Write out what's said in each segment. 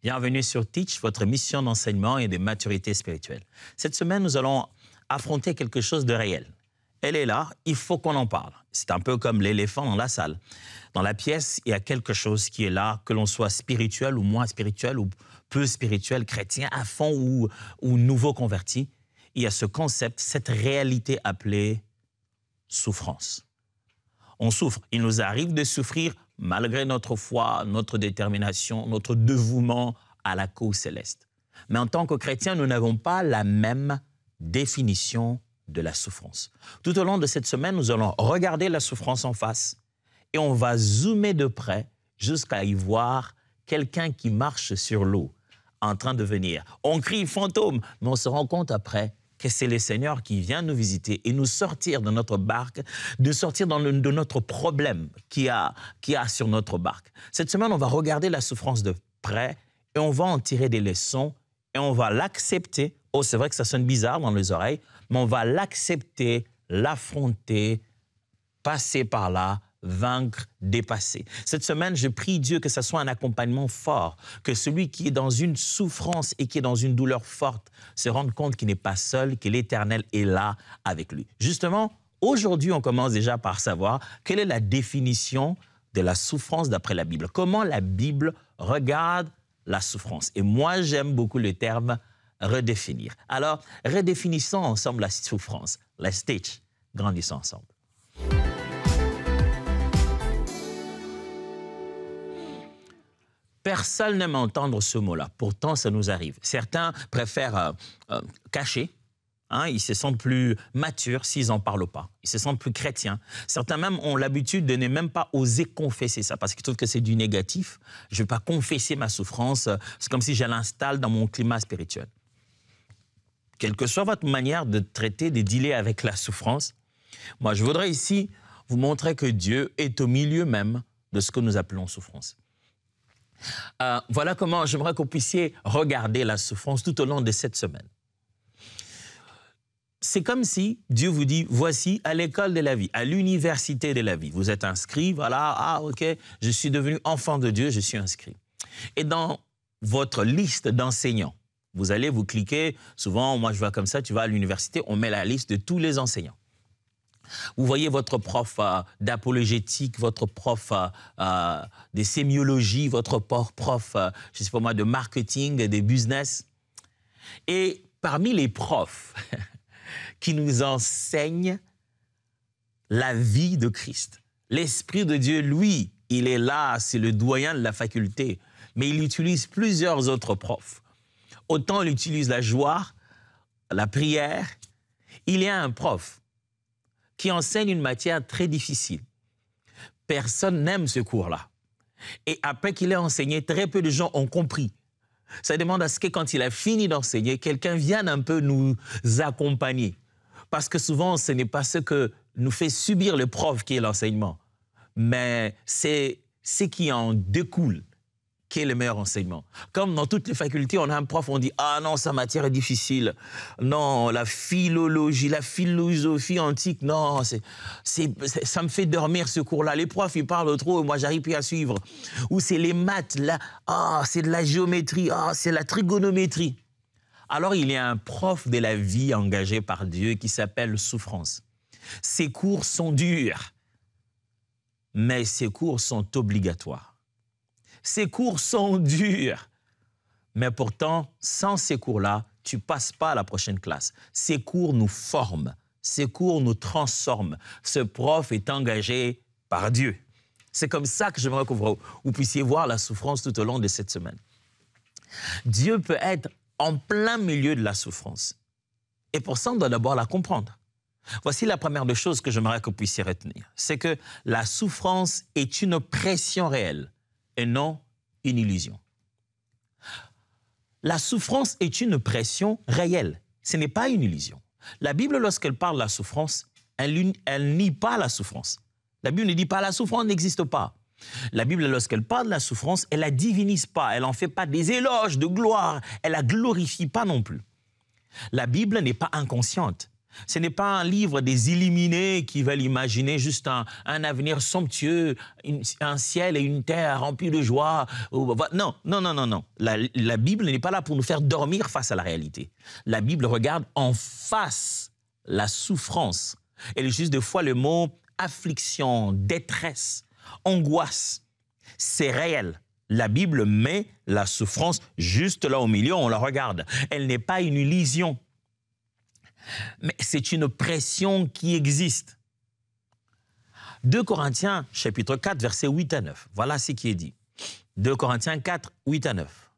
Bienvenue sur Teach, votre mission d'enseignement et de maturité spirituelle. Cette semaine, nous allons affronter quelque chose de réel. Elle est là, il faut qu'on en parle. C'est un peu comme l'éléphant dans la salle. Dans la pièce, il y a quelque chose qui est là, que l'on soit spirituel ou moins spirituel ou peu spirituel, chrétien, à fond ou nouveau converti. Il y a ce concept, cette réalité appelée souffrance. On souffre. Il nous arrive de souffrir malgré notre foi, notre détermination, notre dévouement à la cause céleste. Mais en tant que chrétiens, nous n'avons pas la même définition de la souffrance. Tout au long de cette semaine, nous allons regarder la souffrance en face et on va zoomer de près jusqu'à y voir quelqu'un qui marche sur l'eau en train de venir. On crie fantôme, mais on se rend compte après que c'est le Seigneur qui vient nous visiter et nous sortir de notre barque, de sortir de notre problème qu'il y a sur notre barque. Cette semaine, on va regarder la souffrance de près et on va en tirer des leçons et on va l'accepter. Oh, c'est vrai que ça sonne bizarre dans les oreilles, mais on va l'accepter, l'affronter, passer par là, vaincre, dépasser. Cette semaine, je prie Dieu que ce soit un accompagnement fort, que celui qui est dans une souffrance et qui est dans une douleur forte se rende compte qu'il n'est pas seul, que l'Éternel est là avec lui. Justement, aujourd'hui, on commence déjà par savoir quelle est la définition de la souffrance d'après la Bible. Comment la Bible regarde la souffrance. Et moi, j'aime beaucoup le terme redéfinir. Alors, redéfinissons ensemble la souffrance. Let's teach. Grandissons ensemble. Personne n'aime entendre ce mot-là. Pourtant, ça nous arrive. Certains préfèrent cacher. Ils se sentent plus matures s'ils n'en parlent pas. Ils se sentent plus chrétiens. Certains même ont l'habitude de ne même pas oser confesser ça parce qu'ils trouvent que c'est du négatif. Je ne vais pas confesser ma souffrance. C'est comme si je l'installe dans mon climat spirituel. Quelle que soit votre manière de traiter, de dealer avec la souffrance, moi, je voudrais ici vous montrer que Dieu est au milieu même de ce que nous appelons souffrance. Voilà comment j'aimerais que vous puissiez regarder la souffrance tout au long de cette semaine. C'est comme si Dieu vous dit, voici à l'école de la vie, à l'université de la vie. Vous êtes inscrit, voilà, ok, je suis devenu enfant de Dieu, je suis inscrit. Et dans votre liste d'enseignants, vous allez vous cliquer, souvent, moi je vois comme ça, tu vas à l'université, on met la liste de tous les enseignants. Vous voyez votre prof d'apologétique, votre prof de sémiologie, votre prof, je ne sais pas moi, de marketing, de business. Et parmi les profs qui nous enseignent la vie de Christ, l'Esprit de Dieu, lui, il est là, c'est le doyen de la faculté, mais il utilise plusieurs autres profs. Autant il utilise la joie, la prière. Il y a un prof qui enseigne une matière très difficile. Personne n'aime ce cours-là. Et après qu'il ait enseigné, très peu de gens ont compris. Ça demande à ce que quand il a fini d'enseigner, quelqu'un vienne un peu nous accompagner. Parce que souvent, ce n'est pas ce que nous fait subir le prof qui est l'enseignement, mais c'est ce qui en découle qui est le meilleur enseignement. Comme dans toutes les facultés, on a un prof, on dit « Ah non, sa matière est difficile. Non, la philologie, la philosophie antique, non, ça me fait dormir ce cours-là. Les profs, ils parlent trop, moi, j'arrive plus à suivre. » Ou c'est les maths, là, c'est de la géométrie, c'est la trigonométrie. Alors, il y a un prof de la vie engagé par Dieu qui s'appelle souffrance. Ces cours sont durs, mais ces cours sont obligatoires. Ces cours sont durs, mais pourtant, sans ces cours-là, tu ne passes pas à la prochaine classe. Ces cours nous forment, ces cours nous transforment. Ce prof est engagé par Dieu. C'est comme ça que j'aimerais que vous puissiez voir la souffrance tout au long de cette semaine. Dieu peut être en plein milieu de la souffrance. Et pour ça, on doit d'abord la comprendre. Voici la première des choses que j'aimerais que vous puissiez retenir. C'est que la souffrance est une pression réelle et non une illusion. La souffrance est une pression réelle. Ce n'est pas une illusion. La Bible, lorsqu'elle parle de la souffrance, elle nie pas la souffrance. La Bible ne dit pas la souffrance n'existe pas. La Bible, lorsqu'elle parle de la souffrance, elle ne la divinise pas. Elle n'en fait pas des éloges de gloire. Elle ne la glorifie pas non plus. La Bible n'est pas inconsciente. Ce n'est pas un livre des illuminés qui veulent imaginer juste un avenir somptueux, un ciel et une terre remplis de joie. Non, non, non, non, non. La Bible n'est pas là pour nous faire dormir face à la réalité. La Bible regarde en face la souffrance. Elle utilise des fois le mot affliction, détresse, angoisse. C'est réel. La Bible met la souffrance juste là au milieu, on la regarde. Elle n'est pas une illusion. Mais c'est une pression qui existe. 2 Corinthiens, chapitre 4, versets 8 à 9. Voilà ce qui est dit. 2 Corinthiens 4, 8 à 9.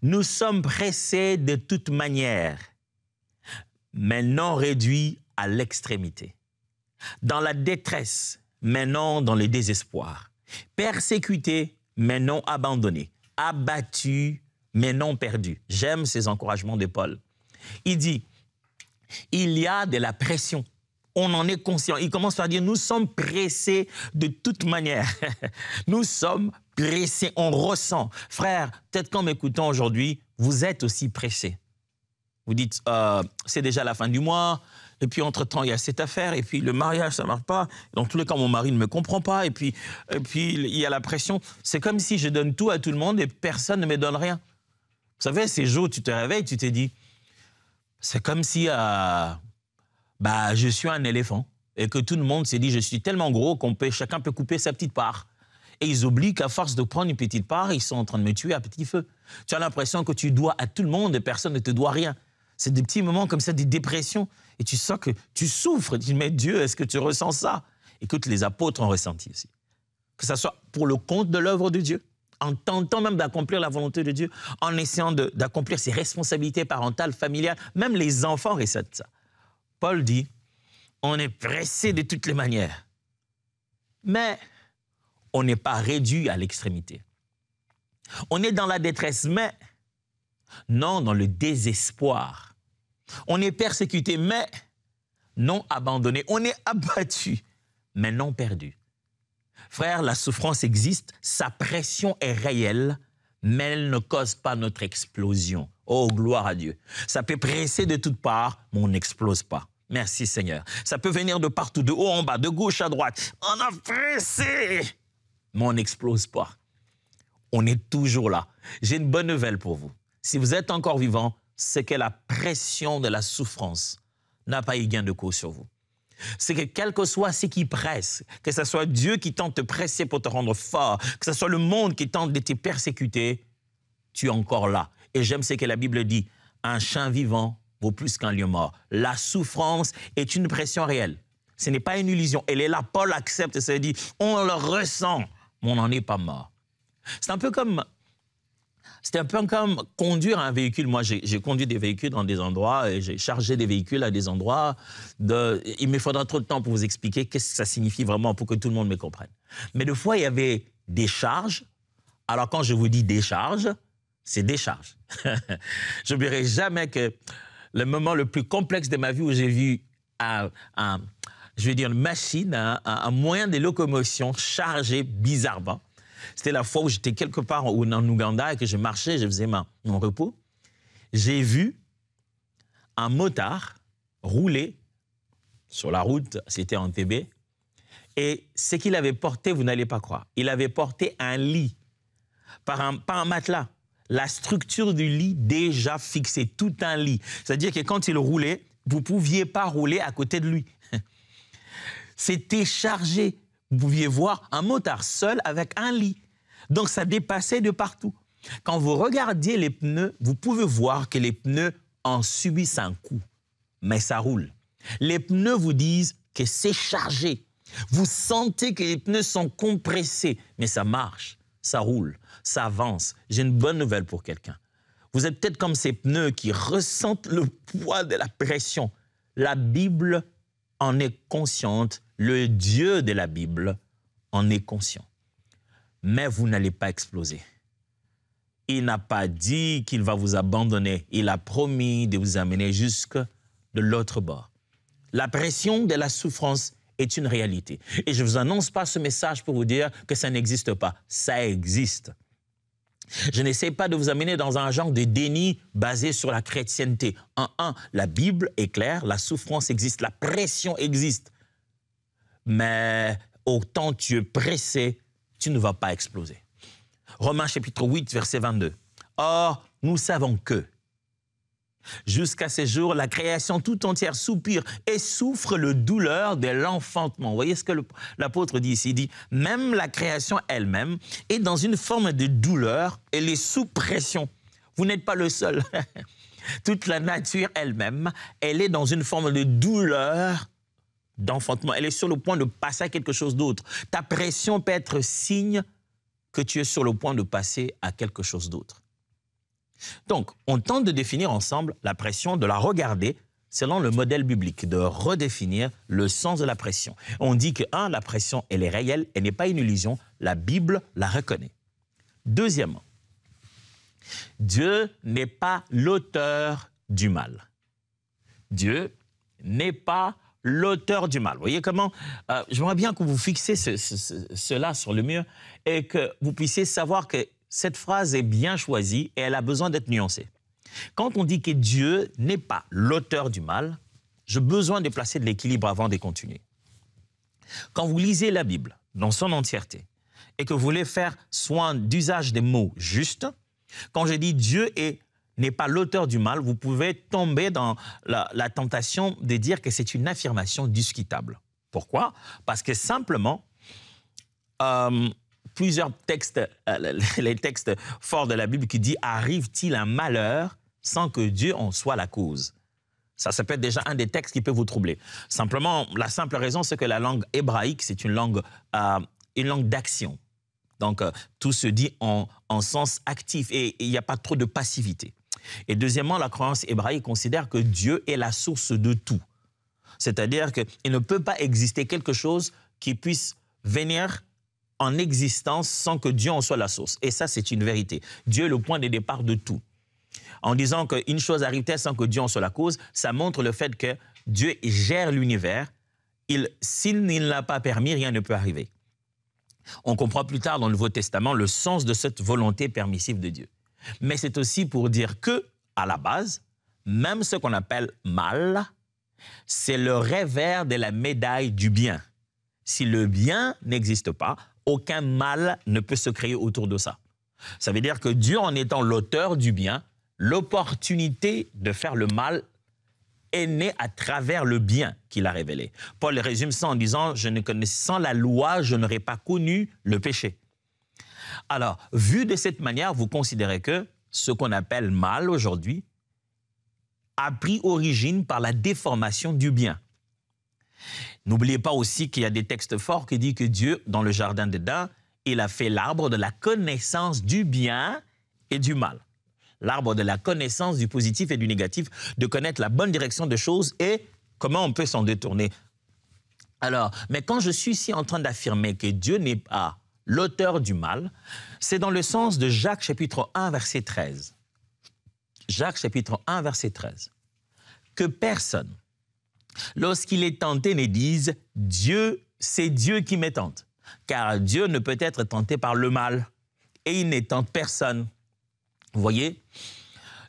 Nous sommes pressés de toute manière, mais non réduits à l'extrémité. Dans la détresse, mais non dans le désespoir. Persécutés, mais non abandonnés. Abattus, mais non perdus. J'aime ces encouragements de Paul. Il dit, il y a de la pression. On en est conscient. Il commence par dire, nous sommes pressés de toute manière. Nous sommes pressés, on ressent. Frère, peut-être qu'en m'écoutant aujourd'hui, vous êtes aussi pressés. Vous dites, c'est déjà la fin du mois, et puis entre-temps, il y a cette affaire, et puis le mariage, ça ne marche pas. Dans tous les cas, mon mari ne me comprend pas, et puis il y a la pression. C'est comme si je donne tout à tout le monde et personne ne me donne rien. Vous savez, ces jours où tu te réveilles, tu te dis, c'est comme si je suis un éléphant et que tout le monde s'est dit, je suis tellement gros chacun peut couper sa petite part. Et ils oublient qu'à force de prendre une petite part, ils sont en train de me tuer à petit feu. Tu as l'impression que tu dois à tout le monde et personne ne te doit rien. C'est des petits moments comme ça, des dépressions. Et tu sens que tu souffres. Tu dis, mais Dieu, est-ce que tu ressens ça? Écoute, les apôtres ont ressenti aussi. Que ce soit pour le compte de l'œuvre de Dieu, en tentant même d'accomplir la volonté de Dieu, en essayant d'accomplir ses responsabilités parentales, familiales, même les enfants ressentent ça. Paul dit, on est pressé de toutes les manières, mais on n'est pas réduit à l'extrémité. On est dans la détresse, mais non dans le désespoir. On est persécuté, mais non abandonné. On est abattu, mais non perdu. Frère, la souffrance existe, sa pression est réelle, mais elle ne cause pas notre explosion. Oh, gloire à Dieu. Ça peut presser de toutes parts, mais on n'explose pas. Merci Seigneur. Ça peut venir de partout, de haut en bas, de gauche à droite. On a pressé, mais on n'explose pas. On est toujours là. J'ai une bonne nouvelle pour vous. Si vous êtes encore vivant, c'est que la pression de la souffrance n'a pas eu gain de cause sur vous. C'est que quel que soit ce qui presse, que ce soit Dieu qui tente de te presser pour te rendre fort, que ce soit le monde qui tente de te persécuter, tu es encore là. Et j'aime ce que la Bible dit, un chien vivant vaut plus qu'un lion mort. La souffrance est une pression réelle. Ce n'est pas une illusion. Elle est là, Paul accepte et se dit, on le ressent, mais on n'en est pas mort. C'est un peu comme conduire un véhicule. Moi, j'ai conduit des véhicules dans des endroits et j'ai chargé des véhicules à des endroits. Il me faudra trop de temps pour vous expliquer qu'est-ce que ça signifie vraiment pour que tout le monde me comprenne. Mais des fois, il y avait des charges. Alors, quand je vous dis décharge, c'est décharge. Je n'oublierai jamais que le moment le plus complexe de ma vie où j'ai vu une machine, un moyen de locomotion chargé bizarrement. C'était la fois où j'étais quelque part en Ouganda et que je marchais, je faisais mon repos. J'ai vu un motard rouler sur la route, c'était en TB, et ce qu'il avait porté, vous n'allez pas croire. Il avait porté un lit, pas un matelas. La structure du lit déjà fixée, tout un lit. C'est-à-dire que quand il roulait, vous ne pouviez pas rouler à côté de lui. C'était chargé. Vous pouviez voir un motard seul avec un lit. Donc, ça dépassait de partout. Quand vous regardiez les pneus, vous pouvez voir que les pneus en subissent un coup, mais ça roule. Les pneus vous disent que c'est chargé. Vous sentez que les pneus sont compressés, mais ça marche, ça roule, ça avance. J'ai une bonne nouvelle pour quelqu'un. Vous êtes peut-être comme ces pneus qui ressentent le poids de la pression. La Bible en est consciente. Le Dieu de la Bible en est conscient. Mais vous n'allez pas exploser. Il n'a pas dit qu'il va vous abandonner. Il a promis de vous amener jusque de l'autre bord. La pression de la souffrance est une réalité. Et je ne vous annonce pas ce message pour vous dire que ça n'existe pas. Ça existe. Je n'essaie pas de vous amener dans un genre de déni basé sur la chrétienté. La Bible est claire, la souffrance existe, la pression existe. Mais autant tu es pressé, tu ne vas pas exploser. Romains chapitre 8, verset 22. Or, nous savons que jusqu'à ces jours, la création tout entière soupire et souffre le douleur de l'enfantement. Vous voyez ce que l'apôtre dit ici? Il dit, même la création elle-même est dans une forme de douleur, elle est sous pression. Vous n'êtes pas le seul. Toute la nature elle-même, elle est dans une forme de douleur d'enfantement. Elle est sur le point de passer à quelque chose d'autre. Ta pression peut être signe que tu es sur le point de passer à quelque chose d'autre. Donc, on tente de définir ensemble la pression, de la regarder selon le modèle biblique, de redéfinir le sens de la pression. On dit que, la pression, elle est réelle, elle n'est pas une illusion, la Bible la reconnaît. Deuxièmement, Dieu n'est pas l'auteur du mal. Dieu n'est pas l'auteur du mal. Vous voyez comment j'aimerais bien que vous fixiez cela sur le mur et que vous puissiez savoir que cette phrase est bien choisie et elle a besoin d'être nuancée. Quand on dit que Dieu n'est pas l'auteur du mal, j'ai besoin de placer de l'équilibre avant de continuer. Quand vous lisez la Bible dans son entièreté et que vous voulez faire soin d'usage des mots justes, quand je dis Dieu n'est pas l'auteur du mal, vous pouvez tomber dans la tentation de dire que c'est une affirmation discutable. Pourquoi? Parce que simplement, plusieurs textes, les textes forts de la Bible qui disent « Arrive-t-il un malheur sans que Dieu en soit la cause ?» Ça peut être déjà un des textes qui peut vous troubler. Simplement, la simple raison, c'est que la langue hébraïque, c'est une langue d'action. Donc, tout se dit en sens actif et il n'y a pas trop de passivité. Et deuxièmement, la croyance hébraïque considère que Dieu est la source de tout. C'est-à-dire qu'il ne peut pas exister quelque chose qui puisse venir en existence sans que Dieu en soit la source. Et ça, c'est une vérité. Dieu est le point de départ de tout. En disant qu'une chose arrive-t-elle sans que Dieu en soit la cause, ça montre le fait que Dieu gère l'univers. S'il ne l'a pas permis, rien ne peut arriver. On comprend plus tard dans le Nouveau Testament le sens de cette volonté permissive de Dieu. Mais c'est aussi pour dire que, à la base, même ce qu'on appelle mal, c'est le revers de la médaille du bien. Si le bien n'existe pas, aucun mal ne peut se créer autour de ça. Ça veut dire que Dieu, en étant l'auteur du bien, l'opportunité de faire le mal est née à travers le bien qu'il a révélé. Paul résume ça en disant « Je ne connaissant la loi, je n'aurais pas connu le péché ». Alors, vu de cette manière, vous considérez que ce qu'on appelle mal aujourd'hui a pris origine par la déformation du bien. N'oubliez pas aussi qu'il y a des textes forts qui disent que Dieu, dans le jardin d'Éden, il a fait l'arbre de la connaissance du bien et du mal. L'arbre de la connaissance du positif et du négatif, de connaître la bonne direction des choses et comment on peut s'en détourner. Alors, mais quand je suis ici en train d'affirmer que Dieu n'est pas l'auteur du mal, c'est dans le sens de Jacques chapitre 1, verset 13. Jacques chapitre 1, verset 13. Que personne, lorsqu'il est tenté, ne dise « Dieu, c'est Dieu qui me tente ». Car Dieu ne peut être tenté par le mal et il ne tente personne. Vous voyez,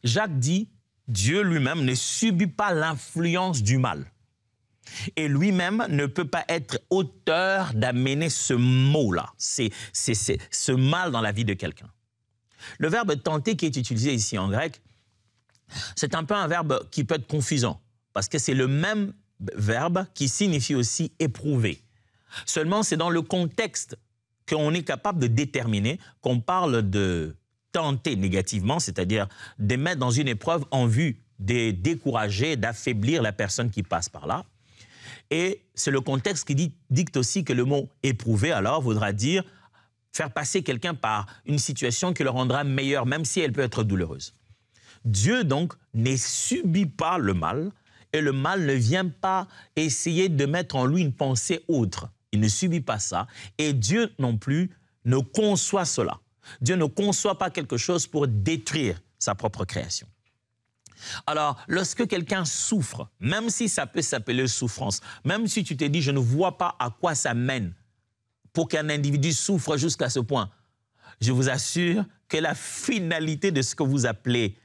Jacques dit « Dieu lui-même ne subit pas l'influence du mal ». Et lui-même ne peut pas être auteur d'amener ce mot-là, c'est ce mal dans la vie de quelqu'un. Le verbe « tenter » qui est utilisé ici en grec, c'est un peu un verbe qui peut être confusant, parce que c'est le même verbe qui signifie aussi « éprouver ». Seulement, c'est dans le contexte qu'on est capable de déterminer qu'on parle de tenter négativement, c'est-à-dire de mettre dans une épreuve en vue de décourager, d'affaiblir la personne qui passe par là. Et c'est le contexte qui dicte aussi que le mot « éprouver » alors voudra dire faire passer quelqu'un par une situation qui le rendra meilleur, même si elle peut être douloureuse. Dieu donc ne subit pas le mal et le mal ne vient pas essayer de mettre en lui une pensée autre. Il ne subit pas ça et Dieu non plus ne conçoit cela. Dieu ne conçoit pas quelque chose pour détruire sa propre création. Alors, lorsque quelqu'un souffre, même si ça peut s'appeler souffrance, même si tu te dis « je ne vois pas à quoi ça mène pour qu'un individu souffre jusqu'à ce point », je vous assure que la finalité de ce que vous appelez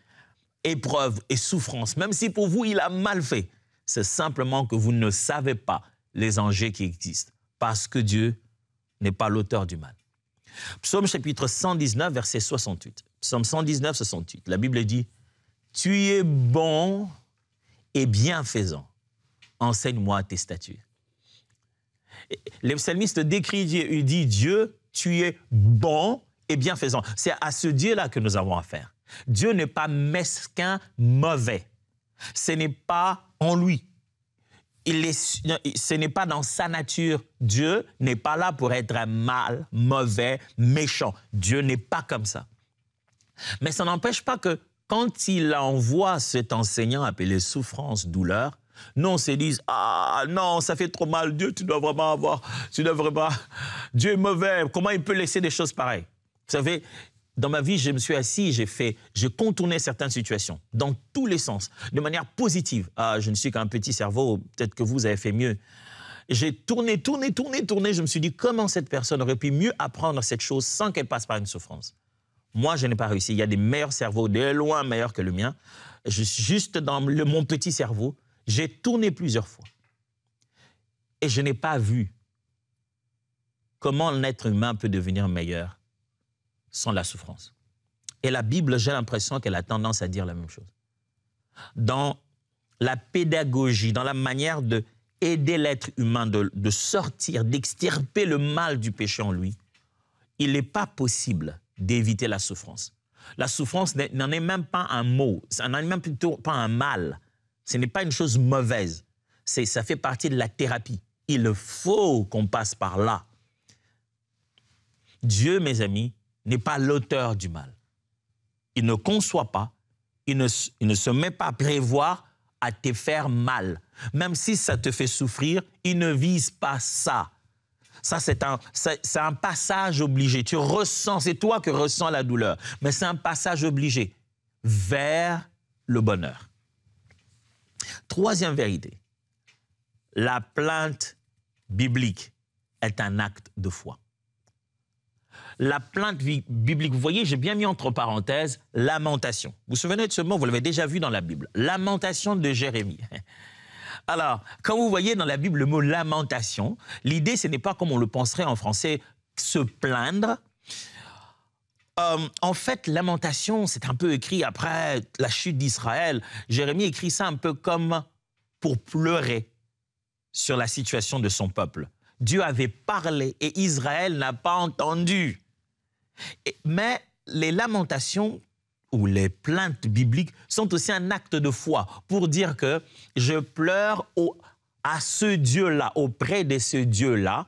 épreuve et souffrance, même si pour vous, il a mal fait, c'est simplement que vous ne savez pas les dangers qui existent, parce que Dieu n'est pas l'auteur du mal. Psaume chapitre 119, verset 68. Psaume 119, 68. La Bible dit, « Tu es bon et bienfaisant. Enseigne-moi tes statuts. » Le psalmiste décrit Dieu, il dit, « Dieu, tu es bon et bienfaisant. » C'est à ce Dieu-là que nous avons affaire. Dieu n'est pas mesquin, mauvais. Ce n'est pas en lui. Ce n'est pas dans sa nature. Dieu n'est pas là pour être mal, mauvais, méchant. Dieu n'est pas comme ça. Mais ça n'empêche pas que quand il envoie cet enseignant appelé souffrance, douleur, nous on se dit, ah non, ça fait trop mal, Dieu, tu dois vraiment Dieu est mauvais, comment il peut laisser des choses pareilles? Vous savez, dans ma vie, je me suis assis, j'ai contourné certaines situations, dans tous les sens, de manière positive. Ah, je ne suis qu'un petit cerveau, peut-être que vous avez fait mieux. J'ai tourné, je me suis dit, comment cette personne aurait pu mieux apprendre cette chose sans qu'elle passe par une souffrance? Moi, je n'ai pas réussi. Il y a des meilleurs cerveaux, de loin meilleurs que le mien. Juste dans mon petit cerveau, j'ai tourné plusieurs fois. Et je n'ai pas vu comment l'être humain peut devenir meilleur sans la souffrance. Et la Bible, j'ai l'impression qu'elle a tendance à dire la même chose. Dans la pédagogie, dans la manière d'aider l'être humain de sortir, d'extirper le mal du péché en lui, il n'est pas possible d'éviter la souffrance. La souffrance n'en est même pas un mot, ça n'en est même plutôt pas un mal. Ce n'est pas une chose mauvaise. Ça fait partie de la thérapie. Il faut qu'on passe par là. Dieu, mes amis, n'est pas l'auteur du mal. Il ne conçoit pas, il ne se met pas à prévoir à te faire mal. Même si ça te fait souffrir, il ne vise pas ça. Ça, c'est un passage obligé. Tu ressens, c'est toi qui ressens la douleur. Mais c'est un passage obligé vers le bonheur. Troisième vérité. La plainte biblique est un acte de foi. La plainte biblique, vous voyez, j'ai bien mis entre parenthèses lamentation. Vous vous souvenez de ce mot, vous l'avez déjà vu dans la Bible. Lamentation de Jérémie. Alors, quand vous voyez dans la Bible le mot lamentation, l'idée, ce n'est pas comme on le penserait en français, se plaindre. En fait, lamentation, c'est un peu écrit après la chute d'Israël. Jérémie écrit ça un peu comme pour pleurer sur la situation de son peuple. Dieu avait parlé et Israël n'a pas entendu. Mais les lamentations ou les plaintes bibliques sont aussi un acte de foi pour dire que je pleure à ce Dieu-là, auprès de ce Dieu-là,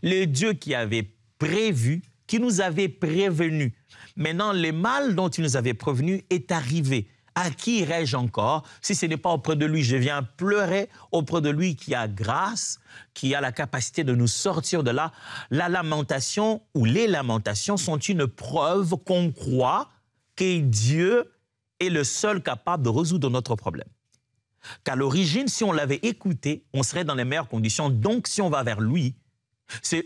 le Dieu qui avait prévu, qui nous avait prévenus. Maintenant, le mal dont il nous avait prévenus est arrivé. À qui irai-je encore si ce n'est pas auprès de lui? Je viens pleurer auprès de lui qui a grâce, qui a la capacité de nous sortir de là. La lamentation ou les lamentations sont une preuve qu'on croit que Dieu est le seul capable de résoudre notre problème. Qu'à l'origine, si on l'avait écouté, on serait dans les meilleures conditions. Donc, si on va vers lui,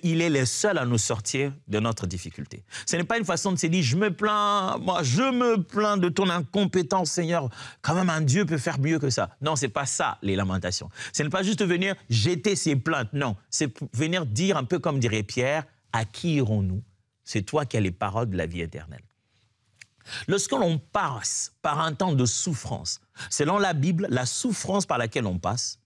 il est le seul à nous sortir de notre difficulté. Ce n'est pas une façon de se dire, je me plains de ton incompétence, Seigneur. Quand même, un Dieu peut faire mieux que ça. Non, ce n'est pas ça, les lamentations. Ce n'est pas juste venir jeter ses plaintes, non. C'est venir dire, un peu comme dirait Pierre, à qui irons-nous? C'est toi qui as les paroles de la vie éternelle. Lorsque l'on passe par un temps de souffrance, selon la Bible, la souffrance par laquelle on passe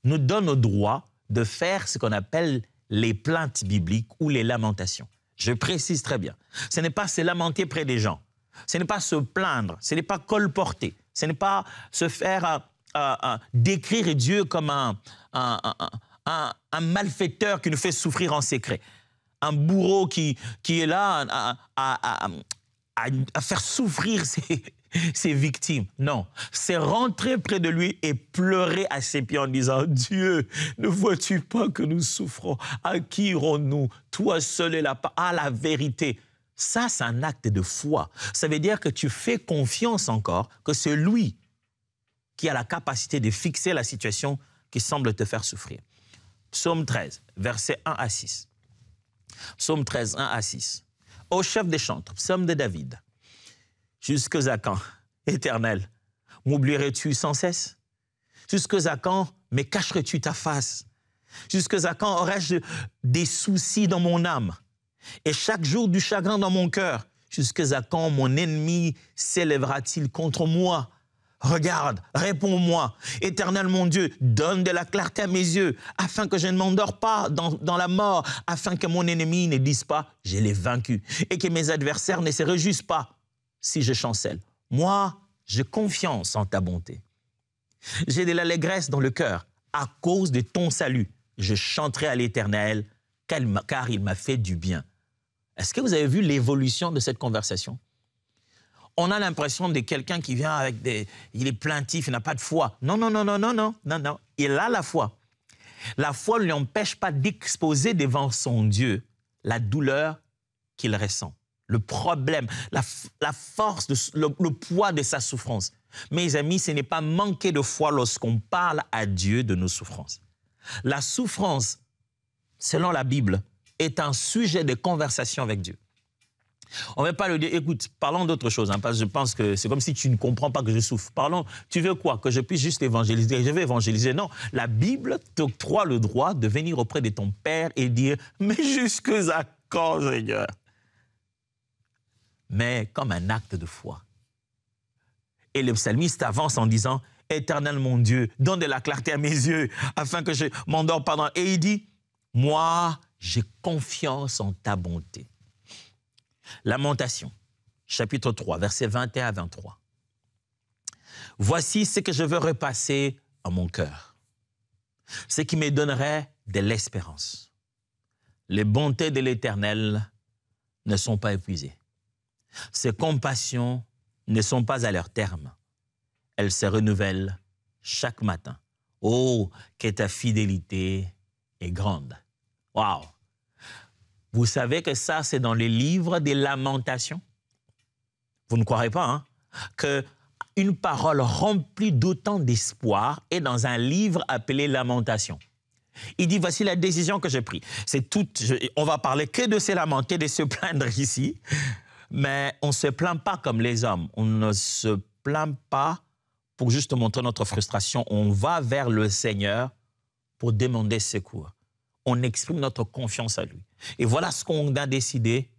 nous donne le droit de faire ce qu'on appelle les plaintes bibliques ou les lamentations. Je précise très bien. Ce n'est pas se lamenter près des gens. Ce n'est pas se plaindre. Ce n'est pas colporter. Ce n'est pas se faire décrire Dieu comme un malfaiteur qui nous fait souffrir en secret. Un bourreau qui est là à faire souffrir ses victimes. Non, c'est rentrer près de lui et pleurer à ses pieds en disant « Dieu, ne vois-tu pas que nous souffrons? À qui irons-nous? Toi seul est la vérité. » Ça, c'est un acte de foi. Ça veut dire que tu fais confiance encore que c'est lui qui a la capacité de fixer la situation qui semble te faire souffrir. Psaume 13, versets 1 à 6. Psaume 13, 1 à 6. Au chef des chantres, psaume de David. Jusque à quand, Éternel, m'oublierais-tu sans cesse? Jusque à quand me cacherais-tu ta face? Jusque à quand aurais-je des soucis dans mon âme? Et chaque jour du chagrin dans mon cœur? Jusque à quand mon ennemi s'élèvera-t-il contre moi? Regarde, réponds-moi. Éternel mon Dieu, donne de la clarté à mes yeux, afin que je ne m'endors pas dans la mort, afin que mon ennemi ne dise pas « je l'ai vaincu » et que mes adversaires ne se réjouissent pas si je chancelle. Moi, j'ai confiance en ta bonté. J'ai de l'allégresse dans le cœur à cause de ton salut. Je chanterai à l'Éternel, car il m'a fait du bien. Est-ce que vous avez vu l'évolution de cette conversation? On a l'impression de quelqu'un qui vient avec il est plaintif, il n'a pas de foi. Non, non, non, non, non, non, non, non. Il a la foi. La foi ne lui empêche pas d'exposer devant son Dieu la douleur qu'il ressent, le problème, la force, le poids de sa souffrance. Mes amis, ce n'est pas manquer de foi lorsqu'on parle à Dieu de nos souffrances. La souffrance, selon la Bible, est un sujet de conversation avec Dieu. On ne va pas le dire, écoute, parlons d'autre chose, parce que je pense que c'est comme si tu ne comprends pas que je souffre. Parlons, tu veux quoi? Que je puisse juste évangéliser? Je vais évangéliser. Non, la Bible t'octroie le droit de venir auprès de ton Père et dire, mais jusque à quand, Seigneur? Mais comme un acte de foi. Et le psalmiste avance en disant, Éternel mon Dieu, donne de la clarté à mes yeux, afin que je m'endors pendant. Et il dit, moi, j'ai confiance en ta bonté. Lamentation, chapitre 3, versets 21 à 23. Voici ce que je veux repasser à mon cœur, ce qui me donnerait de l'espérance. Les bontés de l'Éternel ne sont pas épuisées. Ses compassions ne sont pas à leur terme. Elles se renouvellent chaque matin. Oh, que ta fidélité est grande. Waouh! Vous savez que ça, c'est dans les livres des Lamentations. Vous ne croirez pas, hein? Qu'une parole remplie d'autant d'espoir est dans un livre appelé Lamentations. Il dit, voici la décision que j'ai prise. On va parler que de se lamenter, de se plaindre ici, mais on ne se plaint pas comme les hommes. On ne se plaint pas pour juste montrer notre frustration. On va vers le Seigneur pour demander secours. On exprime notre confiance à lui. Et voilà ce qu'on a décidé,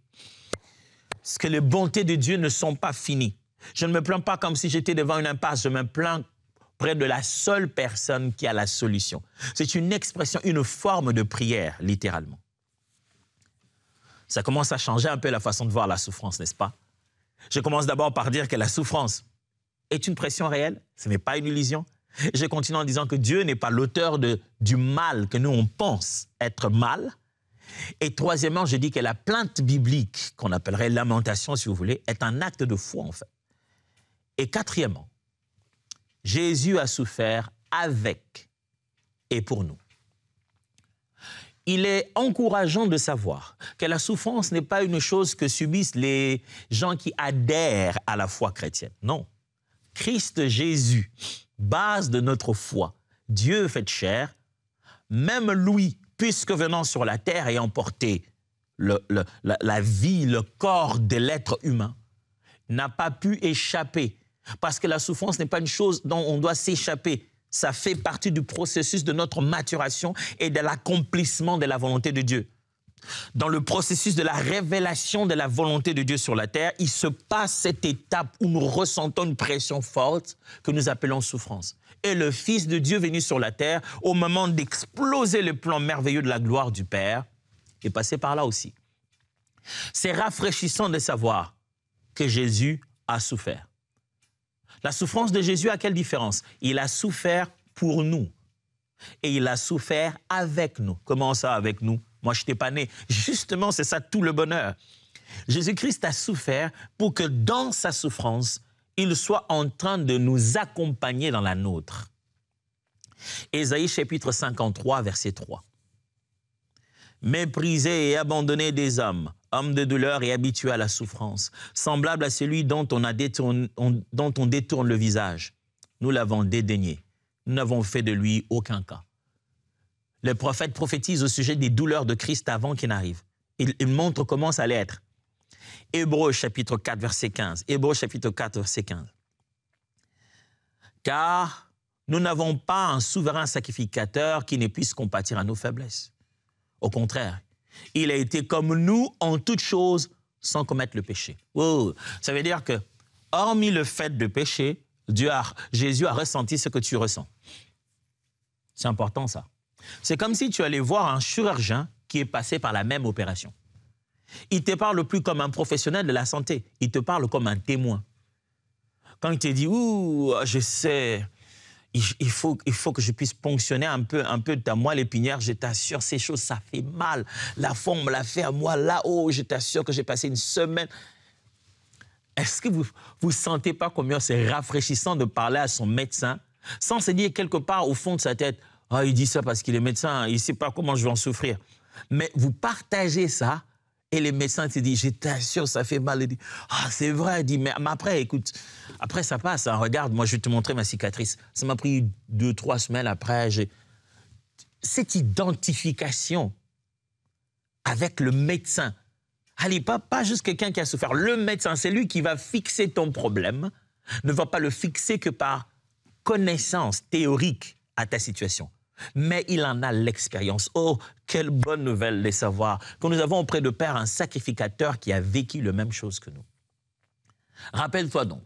c'est que les bontés de Dieu ne sont pas finies. Je ne me plains pas comme si j'étais devant une impasse, je me plains près de la seule personne qui a la solution. C'est une expression, une forme de prière, littéralement. Ça commence à changer un peu la façon de voir la souffrance, n'est-ce pas? Je commence d'abord par dire que la souffrance est une pression réelle, ce n'est pas une illusion. Je continue en disant que Dieu n'est pas l'auteur du mal que nous, on pense être mal. Et troisièmement, je dis que la plainte biblique, qu'on appellerait lamentation, si vous voulez, est un acte de foi, en fait. Et quatrièmement, Jésus a souffert avec et pour nous. Il est encourageant de savoir que la souffrance n'est pas une chose que subissent les gens qui adhèrent à la foi chrétienne. Non. Christ Jésus, base de notre foi, Dieu fait chair, même lui, puisque venant sur la terre et emporté la vie, le corps de l'être humain, n'a pas pu échapper. Parce que la souffrance n'est pas une chose dont on doit s'échapper. Ça fait partie du processus de notre maturation et de l'accomplissement de la volonté de Dieu. Dans le processus de la révélation de la volonté de Dieu sur la terre, il se passe cette étape où nous ressentons une pression forte que nous appelons souffrance. Et le Fils de Dieu venu sur la terre, au moment d'exploser le plan merveilleux de la gloire du Père, est passé par là aussi. C'est rafraîchissant de savoir que Jésus a souffert. La souffrance de Jésus a quelle différence? Il a souffert pour nous et il a souffert avec nous. Comment ça avec nous? Moi, je n'étais pas né. Justement, c'est ça tout le bonheur. Jésus-Christ a souffert pour que dans sa souffrance, il soit en train de nous accompagner dans la nôtre. Ésaïe chapitre 53, verset 3. Méprisé et abandonné des hommes, homme de douleur et habitué à la souffrance, semblable à celui dont on détourne le visage. Nous l'avons dédaigné. Nous n'avons fait de lui aucun cas. Le prophète prophétise au sujet des douleurs de Christ avant qu'il n'arrive. Il montre comment ça allait être. Hébreux chapitre 4, verset 15. Hébreux chapitre 4, verset 15. Car nous n'avons pas un souverain sacrificateur qui ne puisse compatir à nos faiblesses. Au contraire, il a été comme nous en toutes choses sans commettre le péché. Oh, ça veut dire que, hormis le fait de pécher, Jésus a ressenti ce que tu ressens. C'est important ça. C'est comme si tu allais voir un chirurgien qui est passé par la même opération. Il ne te parle plus comme un professionnel de la santé, il te parle comme un témoin. Quand il te dit, ouh, je sais, il faut que je puisse ponctionner un peu de ta moelle épinière, je t'assure, ces choses, ça fait mal. La fois, on me l'a fait à moi, là-haut, je t'assure que j'ai passé une semaine. Est-ce que vous ne sentez pas combien c'est rafraîchissant de parler à son médecin sans se dire quelque part au fond de sa tête, ah, il dit ça parce qu'il est médecin, il ne sait pas comment je vais en souffrir. Mais vous partagez ça, et les médecins te disent, je t'assure, ça fait mal. Il dit, ah, c'est vrai. Il dit, mais après, écoute, après ça passe. Hein, regarde, moi, je vais te montrer ma cicatrice. Ça m'a pris 2-3 semaines après. Cette identification avec le médecin. Allez, pas juste quelqu'un qui a souffert. Le médecin, c'est lui qui va fixer ton problème. Ne va pas le fixer que par connaissance théorique à ta situation. Mais il en a l'expérience. Oh, quelle bonne nouvelle de savoir que nous avons auprès de Père un sacrificateur qui a vécu la même chose que nous. Rappelle-toi donc,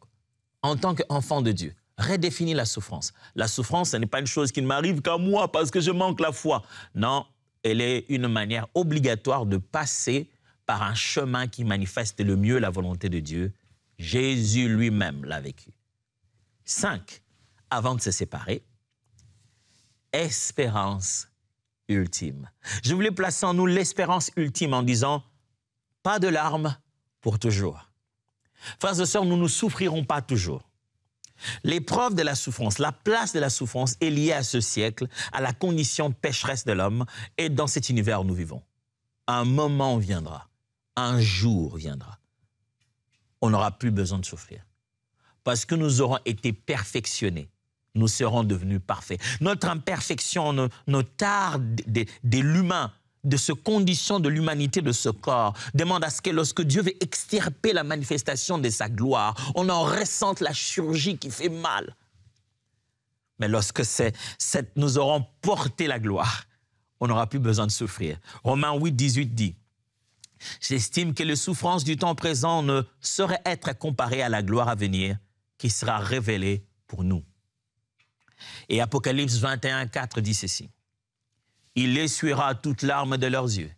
en tant qu'enfant de Dieu, redéfinis la souffrance. La souffrance, ce n'est pas une chose qui ne m'arrive qu'à moi parce que je manque la foi. Non, elle est une manière obligatoire de passer par un chemin qui manifeste le mieux la volonté de Dieu. Jésus lui-même l'a vécu. 5. Avant de se séparer, espérance ultime. Je voulais placer en nous l'espérance ultime en disant « pas de larmes pour toujours ». Frères et sœurs, nous ne souffrirons pas toujours. L'épreuve de la souffrance, la place de la souffrance est liée à ce siècle, à la condition pécheresse de l'homme et dans cet univers où nous vivons. Un moment viendra, un jour viendra. On n'aura plus besoin de souffrir parce que nous aurons été perfectionnés. Nous serons devenus parfaits. Notre imperfection, notre tard de l'humain, de ce condition de l'humanité de ce corps, demande à ce que lorsque Dieu veut extirper la manifestation de sa gloire, on en ressente la chirurgie qui fait mal. Mais lorsque nous aurons porté la gloire, on n'aura plus besoin de souffrir. Romains 8, 18 dit, « J'estime que les souffrances du temps présent ne sauraient être comparées à la gloire à venir qui sera révélée pour nous. » Et Apocalypse 21, 4 dit ceci. « Il essuiera toutes larmes de leurs yeux,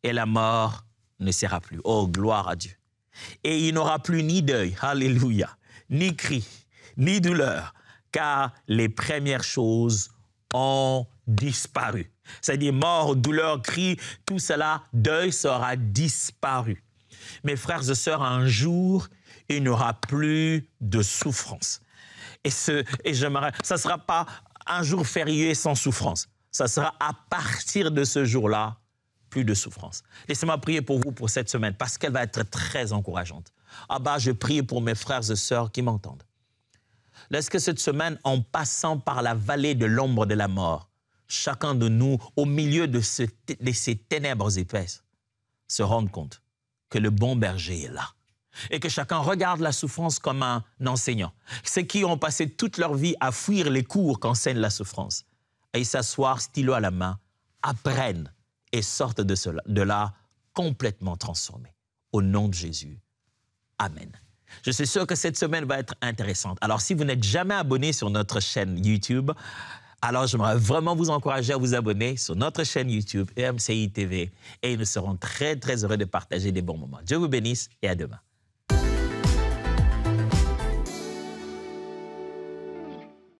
et la mort ne sera plus. » Oh, gloire à Dieu. « Et il n'aura plus ni deuil, alléluia, ni cri, ni douleur, car les premières choses ont disparu. » C'est-à-dire mort, douleur, cri, tout cela, deuil sera disparu. Mes frères et sœurs, un jour, il n'y aura plus de souffrance. Et ça ne sera pas un jour férié sans souffrance. Ça sera à partir de ce jour-là, plus de souffrance. Laissez-moi prier pour vous pour cette semaine, parce qu'elle va être très encourageante. Abba, je prie pour mes frères et sœurs qui m'entendent. Laisse que cette semaine, en passant par la vallée de l'ombre de la mort, chacun de nous, au milieu de ces ténèbres épaisses, se rende compte que le bon berger est là. Et que chacun regarde la souffrance comme un enseignant. Ceux qui ont passé toute leur vie à fuir les cours qu'enseigne la souffrance, et s'asseoir stylo à la main, apprennent et sortent de là complètement transformés. Au nom de Jésus. Amen. Je suis sûr que cette semaine va être intéressante. Alors, si vous n'êtes jamais abonné sur notre chaîne YouTube, alors j'aimerais vraiment vous encourager à vous abonner sur notre chaîne YouTube EMCI TV et nous serons très, très heureux de partager des bons moments. Dieu vous bénisse et à demain.